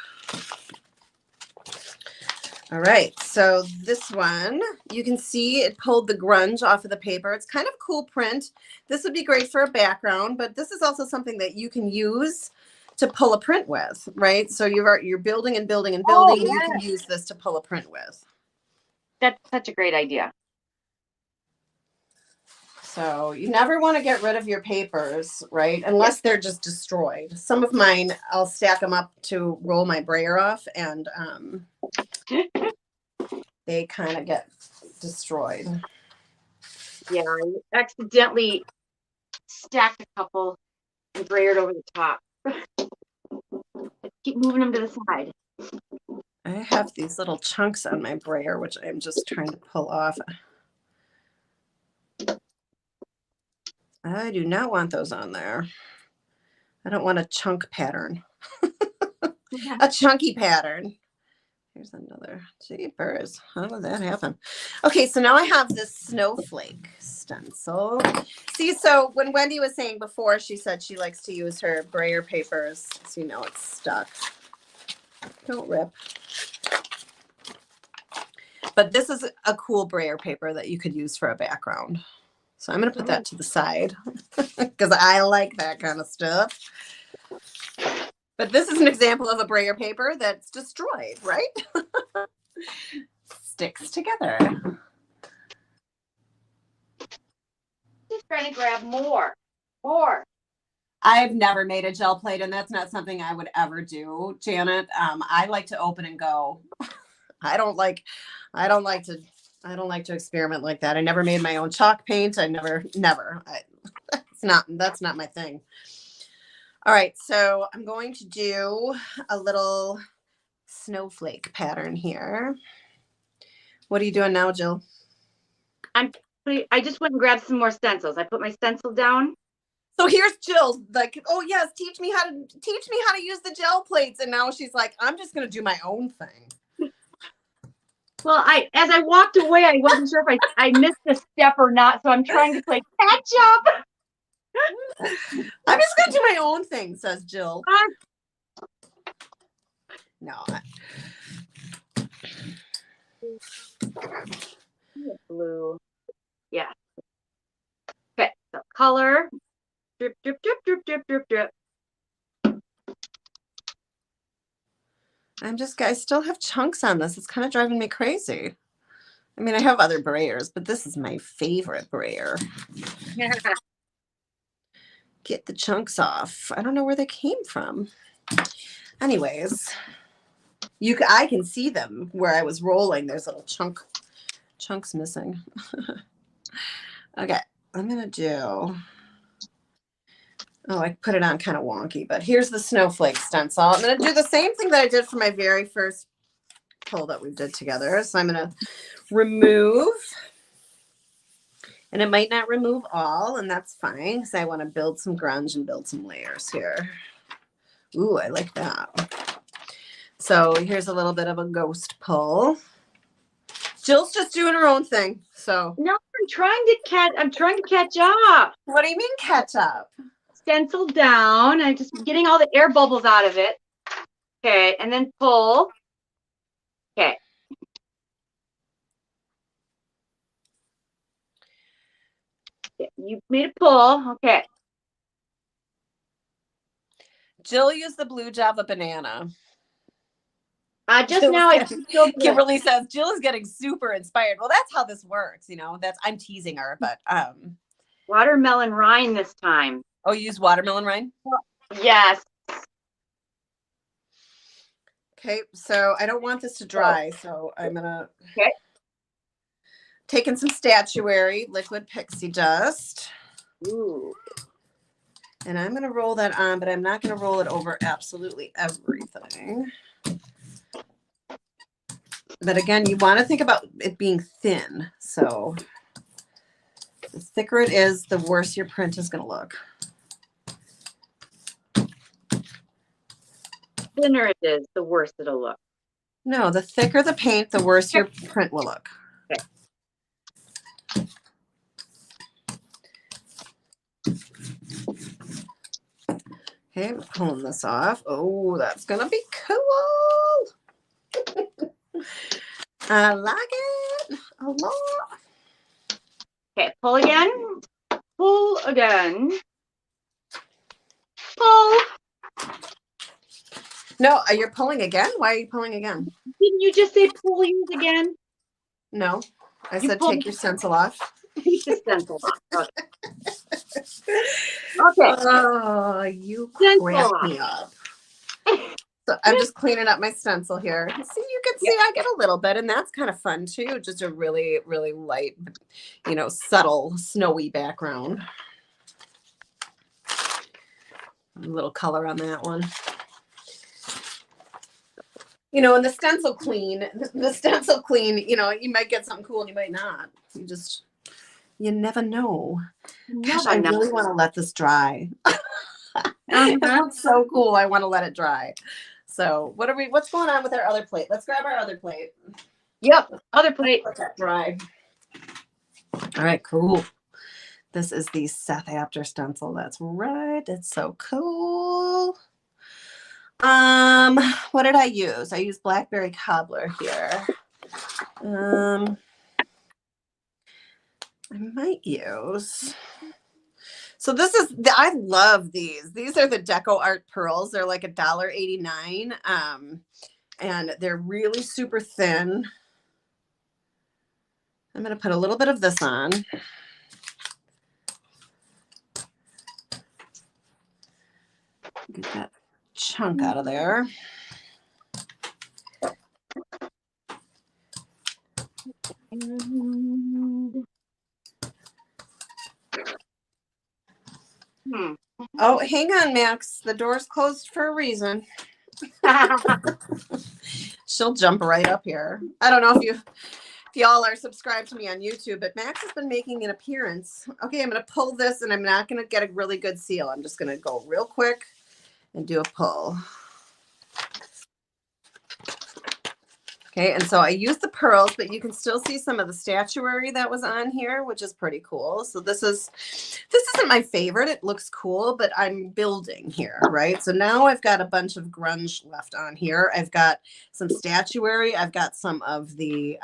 All right, so this one, you can see it pulled the grunge off of the paper. It's kind of a cool print. This would be great for a background, but this is also something that you can use to pull a print with, right? So you're building and building and building, and you can use this to pull a print with. That's such a great idea. So you never want to get rid of your papers, right? Unless they're just destroyed. Some of mine, I'll stack them up to roll my brayer off, and they kind of get destroyed. Yeah, I accidentally stacked a couple and brayered over the top. I keep moving them to the side. I have these little chunks on my brayer, which I'm just trying to pull off. I do not want those on there. I don't want a chunk pattern. A chunky pattern. Here's another. Jeepers. How did that happen? Okay, so now I have this Snowflake Stencil. See, so when Wendy was saying before, she said she likes to use her brayer papers. So you know it's stuck. Don't rip. But this is a cool brayer paper that you could use for a background. So I'm going to put that to the side because I like that kind of stuff. But this is an example of a brayer paper that's destroyed, right? Sticks together. Just trying to grab more. I've never made a gel plate, and that's not something I would ever do, Janet. I like to open and go. I don't like to experiment like that. I never made my own chalk paint. I never. That's not my thing. All right, so I'm going to do a little snowflake pattern here. What are you doing now, Jill? I just went and grabbed some more stencils. I put my stencil down. So here's Jill, like, oh yes, teach me how to use the gel plates. And now she's like, I'm just gonna do my own thing. Well, as I walked away, I wasn't sure if I missed a step or not, so I'm trying to play catch up. I'm just gonna do my own thing, says Jill. No. Blue. Yeah. Okay, so color. Drip, drip, drip, drip, drip, drip, drip. I still have chunks on this. It's kind of driving me crazy. I mean, I have other brayers, but this is my favorite brayer. Get the chunks off. I don't know where they came from. Anyways, I can see them where I was rolling. There's little chunks missing. Okay, I'm gonna do. Oh, I put it on kind of wonky, but here's the Snowflake Stencil. I'm going to do the same thing that I did for my very first pull that we did together. So I'm going to remove, and it might not remove all, and that's fine because I want to build some grunge and build some layers here. Ooh, I like that. So here's a little bit of a ghost pull. Jill's just doing her own thing. So no, I'm trying to catch up. What do you mean catch up? Stencil down. I'm just getting all the air bubbles out of it. Okay, and then pull. Okay. You made a pull. Okay. Jill used the blue Java banana. Just now I feel Kimberly says Jill is getting super inspired. Well, that's how this works, you know. I'm teasing her, but watermelon rind this time. Oh, you use watermelon rind? Yes. Okay, so I don't want this to dry, so I'm gonna taking some statuary, liquid pixie dust. Ooh. And I'm gonna roll that on, but I'm not gonna roll it over absolutely everything. But again, you want to think about it being thin. So the thicker it is, the worse your print is gonna look. Thinner it is, the worse it'll look. No, the thicker the paint, the worse your print will look. Okay, I'm pulling this off. Oh, that's gonna be cool. I like it a lot. Okay, pull again. Pull again. Pull. No, you're pulling again? Why are you pulling again? Didn't you just say pull yours again? No, I said take your stencil off. Take the stencil off. Okay. Oh, you crack me up. So I'm just cleaning up my stencil here. See, you can see I get a little bit, and that's kind of fun too. Just a really, really light, you know, subtle, snowy background. A little color on that one. You know, and the stencil clean, you know, you might get something cool and you might not. You never know. Gosh, I really want to let this dry. It looks so cool. I want to let it dry. So what's going on with our other plate? Let's grab our other plate. Yep, other plate. Let that dry. All right, cool. This is the Seth Apter stencil. That's right. It's so cool. What did I use? I used Blackberry Cobbler here. I might use. So I love these. These are the Deco Art Pearls. They're like $1.89. And they're really super thin. I'm going to put a little bit of this on. Get that chunk out of there. Oh, hang on, Max. The door's closed for a reason. She'll jump right up here. I don't know if y'all are subscribed to me on YouTube, but Max has been making an appearance. Okay, I'm going to pull this, and I'm not going to get a really good seal. I'm just going to go real quick and do a pull. Okay, and so I used the pearls, but you can still see some of the statuary that was on here, which is pretty cool. So this isn't my favorite. It looks cool, but I'm building here, right? So now I've got a bunch of grunge left on here. I've got some statuary. I've got some of the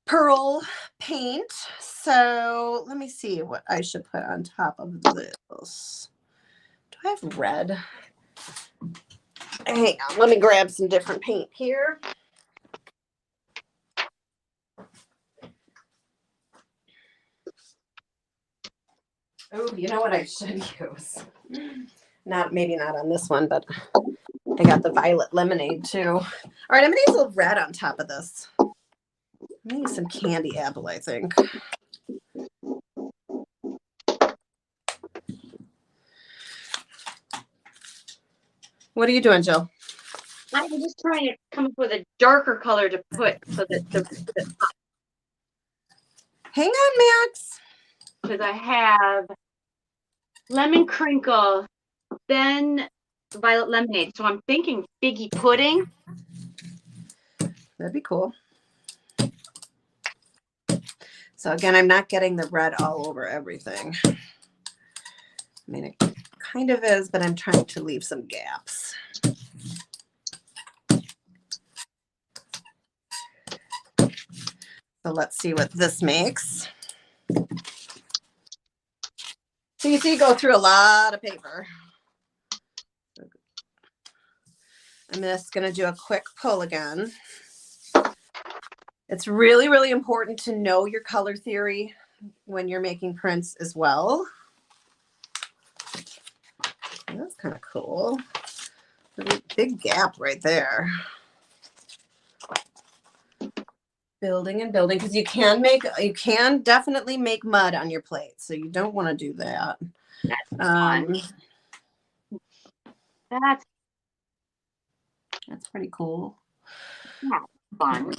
pearl paint. So let me see what I should put on top of this. Do I have red? Hang on, let me grab some different paint here. Oh, you know what I should use? Maybe not on this one, but I got the violet lemonade too. All right, I'm gonna use a little red on top of this. I'm gonna use some candy apple, I think. What are you doing, Jill? I'm just trying to come up with a darker color to put so that Hang on, Max. because I have lemon crinkle, then violet lemonade. So I'm thinking figgy pudding. That'd be cool. So again, I'm not getting the red all over everything. I mean, it kind of is, but I'm trying to leave some gaps. So let's see what this makes. So you see, you go through a lot of paper. I'm just going to do a quick pull again. It's really, really important to know your color theory when you're making prints as well. That's kind of cool. Big gap right there. Building and building, because you can definitely make mud on your plate, so you don't want to do that. That's fun. That's pretty cool. Yeah, fun.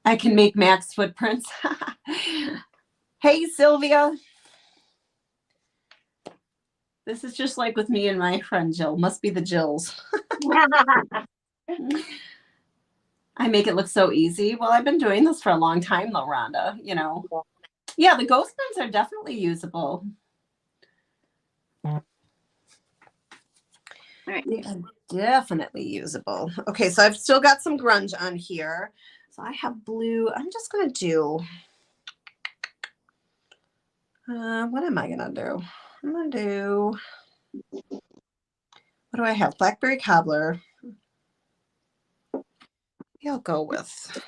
I can make Max footprints. Hey, Sylvia. This is just like with me and my friend Jill. Must be the Jills. I make it look so easy. Well, I've been doing this for a long time though, Rhonda, you know. Yeah, the ghost pens are definitely usable. Right. They are definitely usable. Okay, so I've still got some grunge on here. So I have blue. I'm just going to do, what am I going to do? I'm going to do, what do I have? Blackberry cobbler. I'll go with,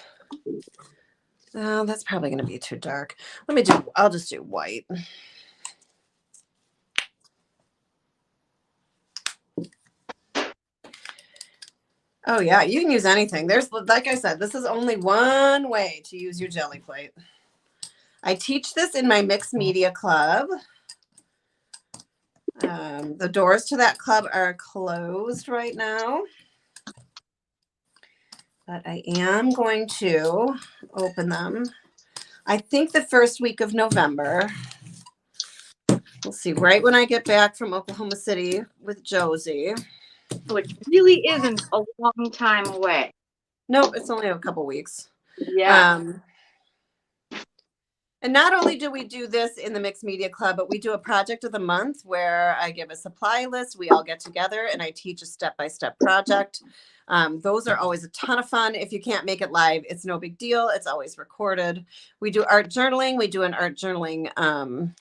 that's probably going to be too dark. I'll just do white. Oh yeah, you can use anything. There's, like I said, this is only one way to use your jelly plate. I teach this in my mixed media club. The doors to that club are closed right now, but I am going to open them. I think the first week of November. We'll see, right when I get back from Oklahoma City with Josie. Which really isn't a long time away. No, it's only a couple weeks. Yeah. And not only do we do this in the Mixed Media Club, but we do a project of the month where I give a supply list. We all get together and I teach a step-by-step project. Those are always a ton of fun. If you can't make it live, it's no big deal. It's always recorded. We do art journaling. We do an art journaling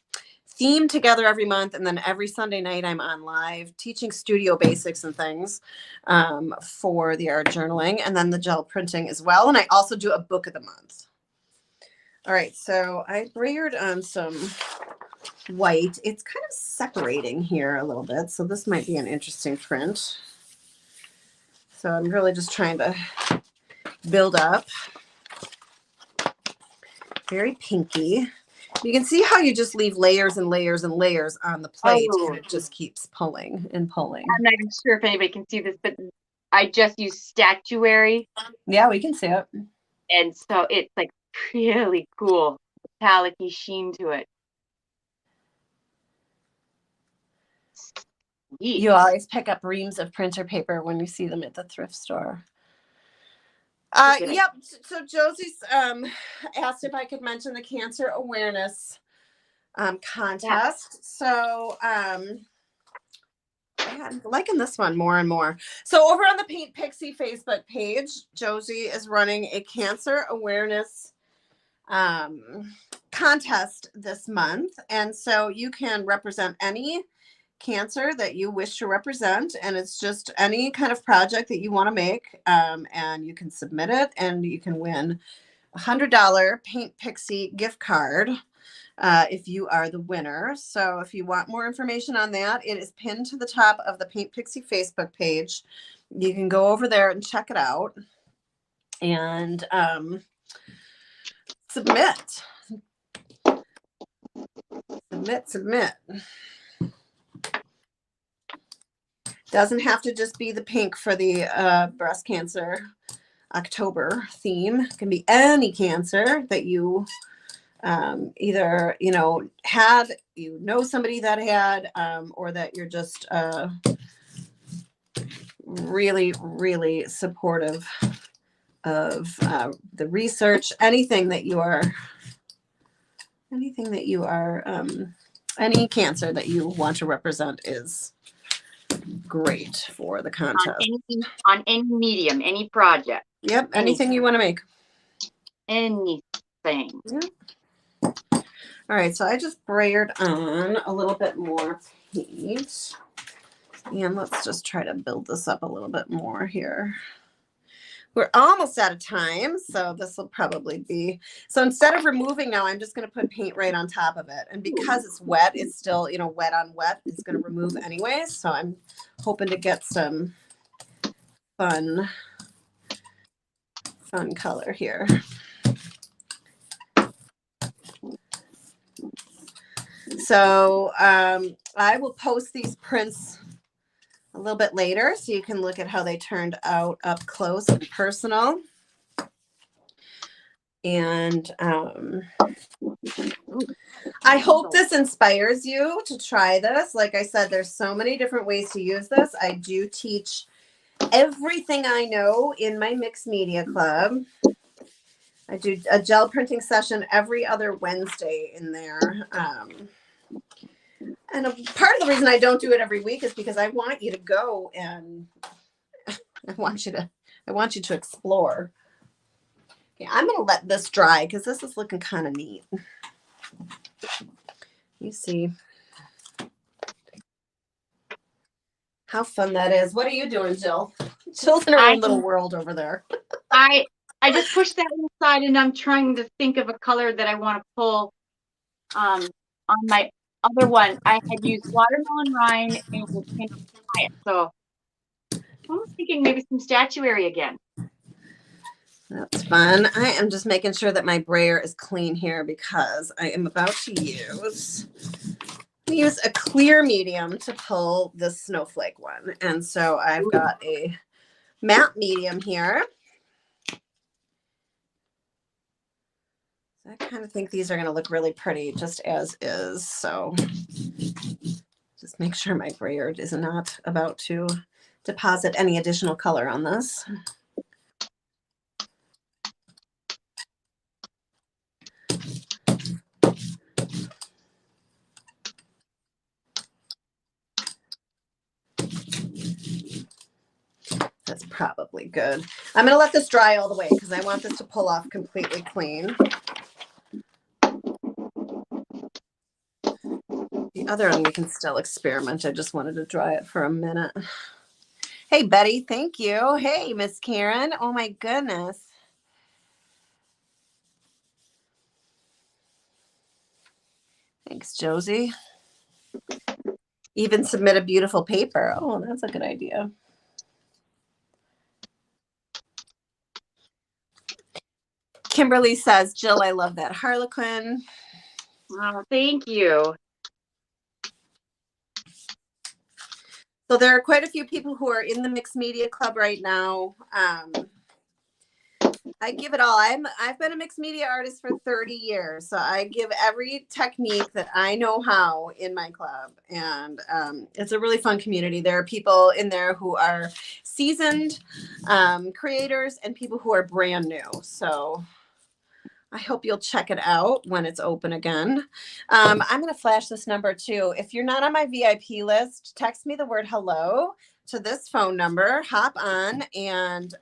theme together every month. And then every Sunday night I'm on live teaching studio basics and things for the art journaling and then the gel printing as well. And I also do a book of the month. All right, so I layered on some white. It's kind of separating here a little bit, so this might be an interesting print. So I'm really just trying to build up. Very pinky. You can see how you just leave layers and layers and layers on the plate, and it just keeps pulling and pulling. I'm not even sure if anybody can see this, but I just use statuary. Yeah, we can see it. And so it's like really cool metallic-y sheen to it. You always pick up reams of printer paper when you see them at the thrift store. Yep. So Josie's asked if I could mention the cancer awareness contest. Yeah. So I'm liking this one more and more. So over on the Paint Pixie Facebook page, Josie is running a cancer awareness contest this month. And so you can represent any cancer that you wish to represent, and it's just any kind of project that you want to make, and you can submit it, and you can win $100 Paint Pixie gift card if you are the winner. So if you want more information on that, it is pinned to the top of the Paint Pixie Facebook page. You can go over there and check it out and submit. Doesn't have to just be the pink for the breast cancer October theme. It can be any cancer that you either, had, somebody that had, or that you're just really, really supportive of the research. Anything that you are, any cancer that you want to represent is great for the contest. On any medium, any project. Yep, anything you want to make. Anything. Yep. All right, so I just brayered on a little bit more paint. And let's just try to build this up a little bit more here. We're almost out of time, so this will probably be, so instead of removing now, I'm just going to put paint right on top of it. And because it's wet, it's still, wet on wet. It's going to remove anyways. So I'm hoping to get some fun color here. So I will post these prints a little bit later so you can look at how they turned out up close and personal. And I hope this inspires you to try this. Like I said, there's so many different ways to use this. I do teach everything I know in my mixed media club. I do a gel printing session every other Wednesday in there. And part of the reason I don't do it every week is because I want you to go and I want you to explore. Okay, I'm going to let this dry because this is looking kind of neat. You see how fun that is. What are you doing, Jill? Jill's in her own little world over there. I just pushed that inside and I'm trying to think of a color that I want to pull on my other one. I had used watermelon rind and quiet. So I'm thinking maybe some statuary again. That's fun. I am just making sure that my brayer is clean here because I am about to use a clear medium to pull the snowflake one. And so I've got a matte medium here. I kind of think these are going to look really pretty just as is. So just make sure my brayer is not about to deposit any additional color on this. That's probably good. I'm going to let this dry all the way because I want this to pull off completely clean. The other one we can still experiment. I just wanted to dry it for a minute. Hey, Betty, thank you. Hey, Miss Karen. Oh, my goodness. Thanks, Josie. Even submit a beautiful paper. Oh, that's a good idea. Kimberly says, Jill, I love that Harlequin. Oh, thank you. So there are quite a few people who are in the Mixed Media Club right now. I give it all. I've been a mixed media artist for 30 years, so I give every technique that I know how in my club, and it's a really fun community. There are people in there who are seasoned creators and people who are brand new. So I hope you'll check it out when it's open again. I'm going to flash this number too. If you're not on my VIP list, text me the word hello to this phone number. Hop on and.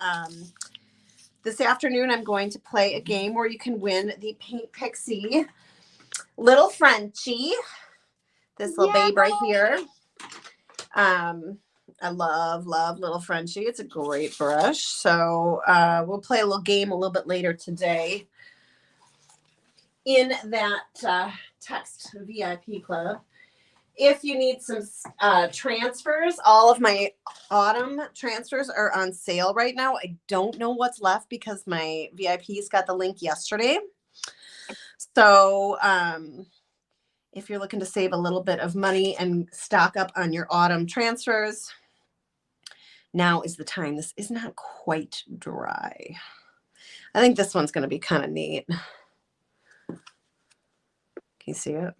This afternoon, I'm going to play a game where you can win the Paint Pixie Little Frenchie. This little babe right here. I love Little Frenchie. It's a great brush. So we'll play a little game a little bit later today in that text VIP club. If you need some transfers, all of my autumn transfers are on sale right now. I don't know what's left because my VIPs got the link yesterday. So if you're looking to save a little bit of money and stock up on your autumn transfers, now is the time. This is not quite dry. I think this one's going to be kind of neat. Can you see it?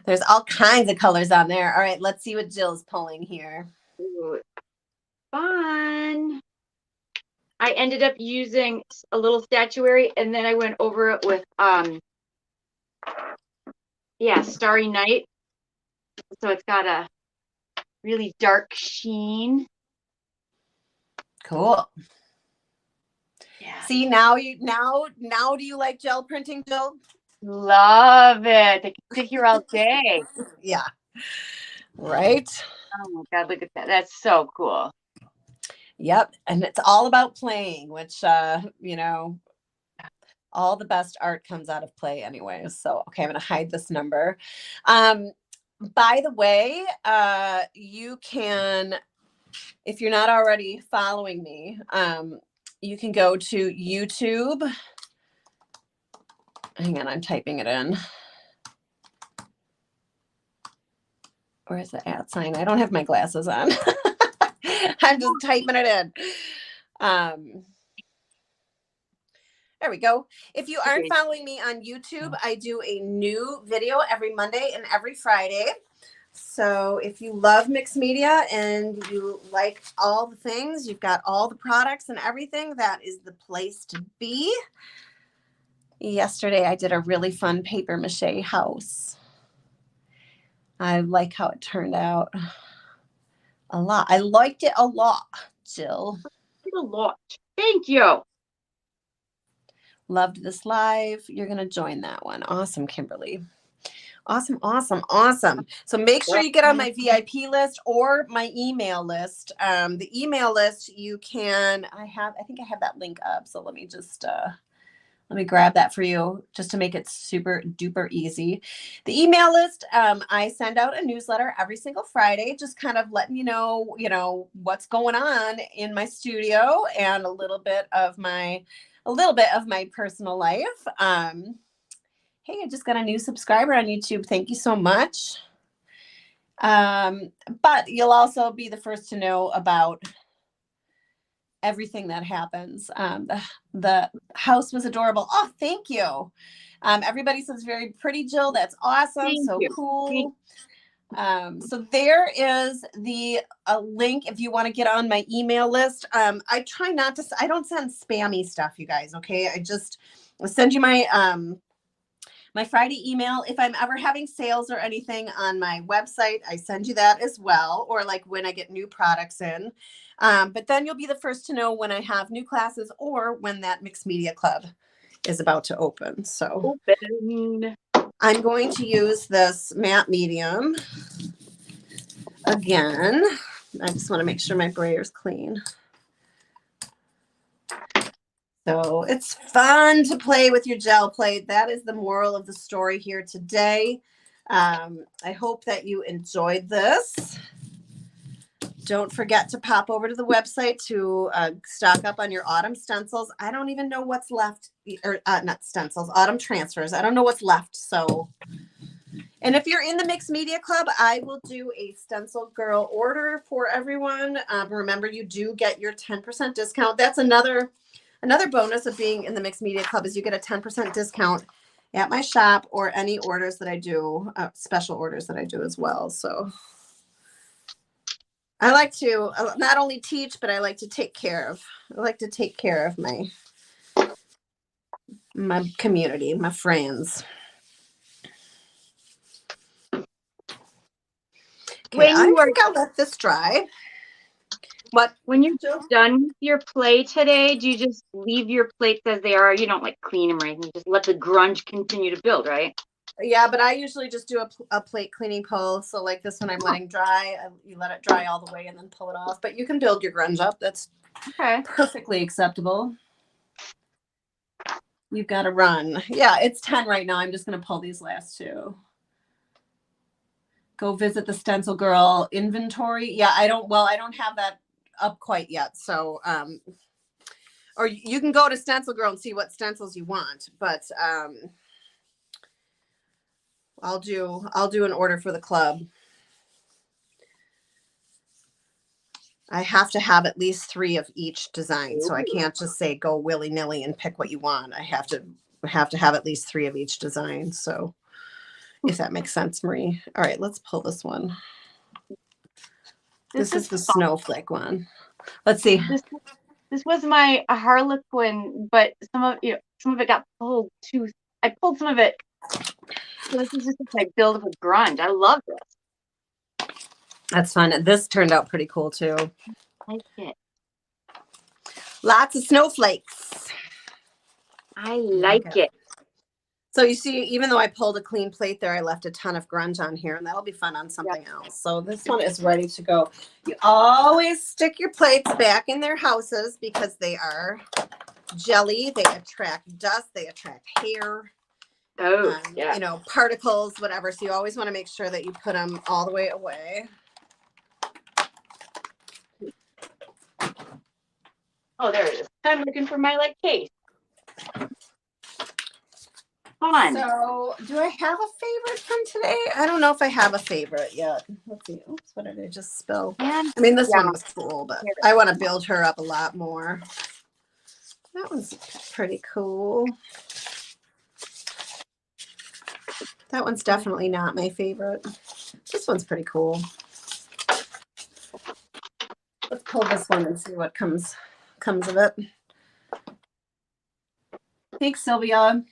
There's all kinds of colors on there. All right, let's see what Jill's pulling here. Ooh, fun. I ended up using a little statuary, and then I went over it with Starry Night. So it's got a really dark sheen. Cool. Yeah. See, now do you like gel printing, Jill? Love it. I can sit here all day. Yeah. Right? Oh my God, look at that. That's so cool. Yep. And it's all about playing, which all the best art comes out of play anyway. So okay, I'm gonna hide this number. By the way, you can, if you're not already following me, you can go to YouTube. Hang on, I'm typing it in. Where's the @ sign? I don't have my glasses on. I'm just typing it in. There we go. If you aren't following me on YouTube, I do a new video every Monday and every Friday. So if you love mixed media and you like all the things, you've got all the products and everything, that is the place to be. Yesterday, I did a really fun paper mache house. I like how it turned out a lot. I liked it a lot, Jill. A lot. Thank you. Loved this live. You're going to join that one. Awesome, Kimberly. Awesome. So make sure you get on my VIP list or my email list. The email list you can, I think I have that link up. So let me just, let me grab that for you just to make it super duper easy. The email list, I send out a newsletter every single Friday, just kind of letting you know, what's going on in my studio and a little bit of my personal life. Hey, I just got a new subscriber on YouTube. Thank you so much. But you'll also be the first to know about everything that happens. The house was adorable. Oh, thank you. Everybody says very pretty, Jill. That's awesome. Thank so you. cool. So there is the link if you want to get on my email list. I try not to, I don't send spammy stuff, you guys. Okay. I'll send you my Friday email. If I'm ever having sales or anything on my website, I send you that as well. Or like when I get new products in. But then you'll be the first to know when I have new classes or when that mixed media club is about to open. So I'm going to use this matte medium again. I just want to make sure my brayer's clean. So it's fun to play with your gel plate. That is the moral of the story here today. I hope that you enjoyed this. Don't forget to pop over to the website to stock up on your autumn stencils. I don't even know what's left, or not stencils, autumn transfers. I don't know what's left. So, and if you're in the Mixed Media Club, I will do a Stencil Girl order for everyone. Remember, you do get your 10% discount. That's another Another bonus of being in the Mixed Media Club is you get a 10% discount at my shop or any orders that I do, special orders that I do as well. So I like to not only teach, but I like to take care of. I like to take care of my community, my friends. Okay, I think I'll let this dry. What? When you're done with your play today, do you just leave your plates as they are? You don't like clean them or anything. You just let the grunge continue to build, right? Yeah, but I usually just do a plate cleaning pull. So like this one I'm letting dry. You let it dry all the way and then pull it off. But you can build your grunge up. That's perfectly acceptable. You've got to run. Yeah, it's 10 right now. I'm just going to pull these last two. Go visit the Stencil Girl inventory. Yeah, I don't have that up quite yet. So, or you can go to Stencil Girl and see what stencils you want. But I'll do an order for the club. I have to have at least 3 of each design. So I can't just say go willy-nilly and pick what you want. I have to have at least 3 of each design. So if that makes sense, Marie. All right, let's pull this one. This is the snowflake one. Let's see. This was my Harlequin, but some of it got pulled too. I pulled some of it. So this is just like build up a grunge. I love this. That's fun. This turned out pretty cool too. I like it. Lots of snowflakes. I like it. So you see, even though I pulled a clean plate there, I left a ton of grunge on here, and that'll be fun on something else. So this one is ready to go. You always stick your plates back in their houses because they are jelly. They attract dust. They attract hair. Oh, yeah. You know, particles, whatever. So you always want to make sure that you put them all the way away. Oh, there it is. I'm looking for my case. Fun. So do I have a favorite from today? I don't know if I have a favorite yet. Let's see. Oops, what did I just spill? I mean, this one was cool, but I want to build her up a lot more. That one's pretty cool. That one's definitely not my favorite. This one's pretty cool. Let's pull this one and see what comes of it. Thanks, Sylvia.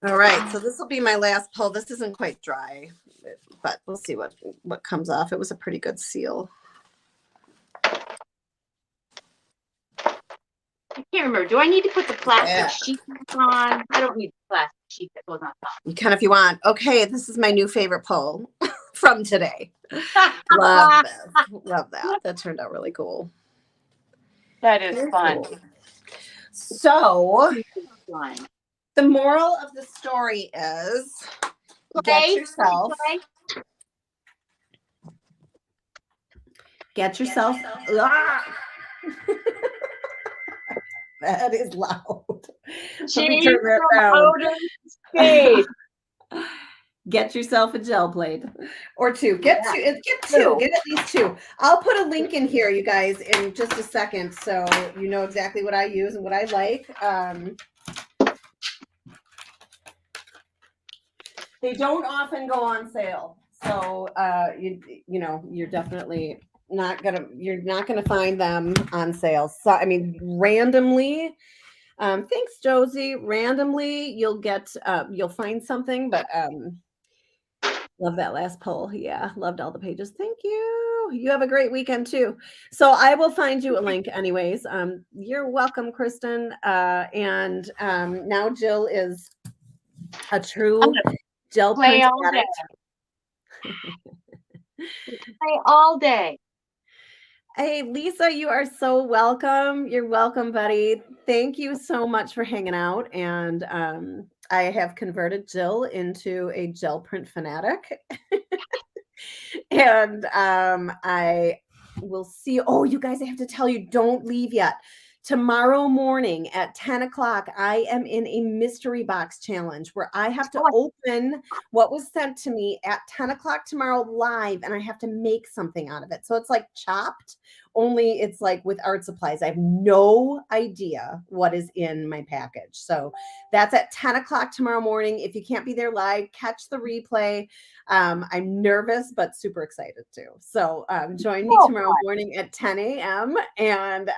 All right, so this will be my last pull. This isn't quite dry, but we'll see what comes off. It was a pretty good seal. I can't remember. Do I need to put the plastic sheet on? I don't need the plastic sheet that goes on top. You can if you want. Okay, this is my new favorite pull from today. Love this. Love that. That turned out really cool. That is fun. Cool. So the moral of the story is get yourself That is loud. Let me turn that down. Get yourself a gel plate or 2. Get 2. Get 2. Get at least 2. I'll put a link in here, you guys, in just a second, so you know exactly what I use and what I like. They don't often go on sale, so you know you're definitely not gonna find them on sale. So I mean, randomly. Thanks, Josie. Randomly, you'll find something, but love that last poll. Yeah, loved all the pages. Thank you. You have a great weekend too. So I will find you a link anyways. You're welcome, Kristen. And now Jill is a true gel play print all addict. Play all day. Hey, Lisa, you are so welcome. You're welcome, buddy. Thank you so much for hanging out. And I have converted Jill into a gel print fanatic. And I will see. Oh, you guys, I have to tell you, don't leave yet. Tomorrow morning at 10 o'clock, I am in a mystery box challenge where I have to open what was sent to me at 10 o'clock tomorrow live, and I have to make something out of it. So it's like Chopped, only it's like with art supplies. I have no idea what is in my package. So that's at 10 o'clock tomorrow morning. If you can't be there live, catch the replay. I'm nervous, but super excited too. So join me tomorrow morning at 10 a.m. and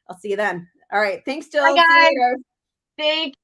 I'll see you then. All right. Thanks, Jill. Bye, See you guys. later. Thank